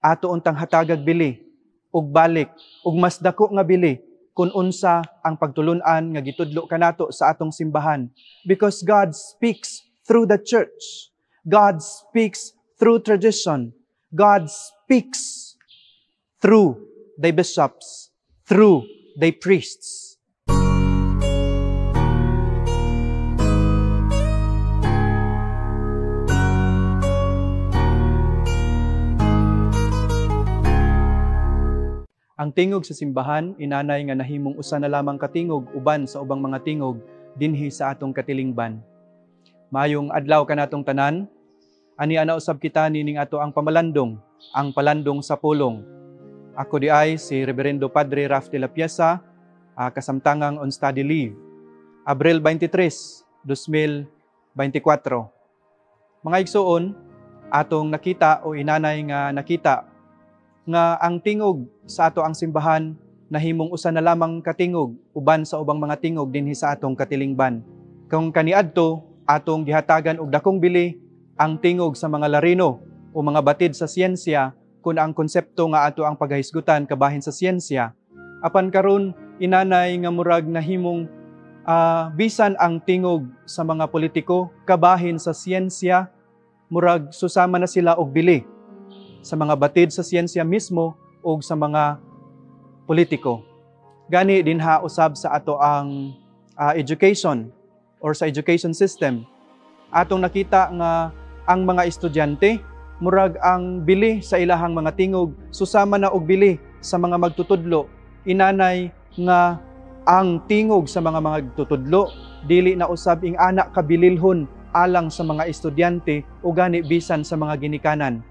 ato untang hatagag bili ug balik ug mas dako nga bili kun unsa ang pagtulun-an nga gitudlo kanato sa atong simbahan, because God speaks through the church. God speaks through tradition. God speaks through the bishops, through the priests. Ang tingog sa simbahan, inanay nga nahimong usa na lamang katingog uban sa ubang mga tingog dinhi sa atong katilingban. Mayong adlaw kanatong tanan, ani ana usab kita nining ato ang pamalandong, ang palandong sa pulong. Ako di ay si Reverendo Padre Raf de la Piesa, kasamtangang on study leave. Abril 23, 2024. Mga igsoon, atong nakita o inanay nga nakita nga ang tingog sa ato ang simbahan nahimong usa na lamang katingog uban sa ubang mga tingog dinhi sa atong katilingban. Kung kaniadto atong gihatagan og dakong bili ang tingog sa mga larino o mga batid sa siyensya kun ang konsepto nga ato ang paghisgutan kabahin sa siyensya. Apan karon inanay nga murag nahimong bisan ang tingog sa mga politiko kabahin sa siyensya, murag susama na sila og bili sa mga batid sa siyensya mismo o sa mga politiko. Gani dinha usab sa ato ang education or sa education system. Atong nakita nga ang mga estudyante, murag ang bili sa ilahang mga tingog, susama na og bili sa mga magtutudlo. Inanay nga ang tingog sa mga magtutudlo, dili na usab ing anak kabililhon alang sa mga estudyante o gani bisan sa mga ginikanan.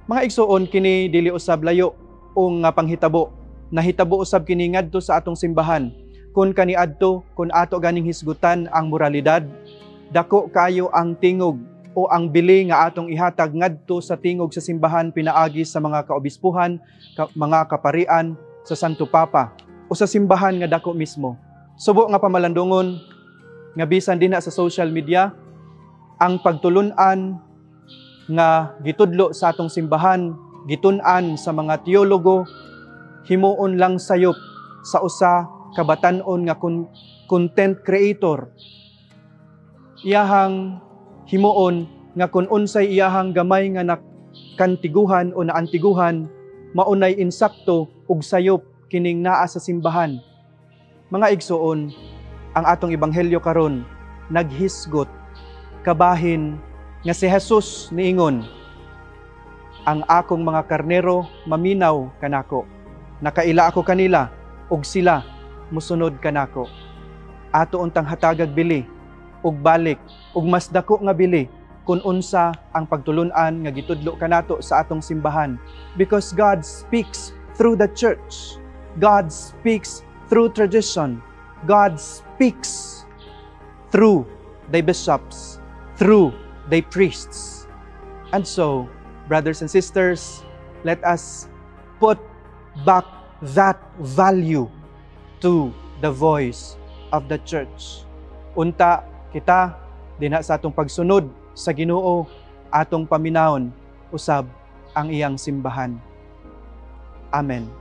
Mga igsoon, kini dili usab layo o nga panghitabo. Nahitabo usab kini ngadto sa atong simbahan. Kun kaniadto, kun ato ganing hisgutan ang moralidad, dako kayo ang tingog o ang bili nga atong ihatag ngadto sa tingog sa simbahan pinaagi sa mga kaobispuhan, mga kaparian, sa Santo Papa o sa simbahan nga dako mismo. Subo nga pamalandungon nga bisan dinha sa social media, ang pagtulun-an nga gitudlo sa atong simbahan, gitun-an sa mga teologo, himuon lang sayop sa usa ka batan-on nga content creator. Iyahang himuon nga kun unsay iyahang gamay nga nakantiguhan o naantiguhan, maunay insakto ug sayop kining naa sa simbahan. Mga igsoon, ang atong ebanghelyo karon naghisgot kabahin nga si Jesus niingon, ang akong mga karnero maminaw kanako. Nakaila ako kanila, ug sila musunod kanako. Ato untang hatagag bili, ug balik, ug mas dako nga bili, kun unsa ang pagtulun-an nga gitudlo kanato sa atong simbahan. Because God speaks through the church. God speaks through tradition. God speaks through the bishops, through the priests. And so, brothers and sisters, let us put back that value to the voice of the church. Unta kita dinha sa atong pagsunod sa Ginoo, atong paminawon usab ang iyang simbahan. Amen.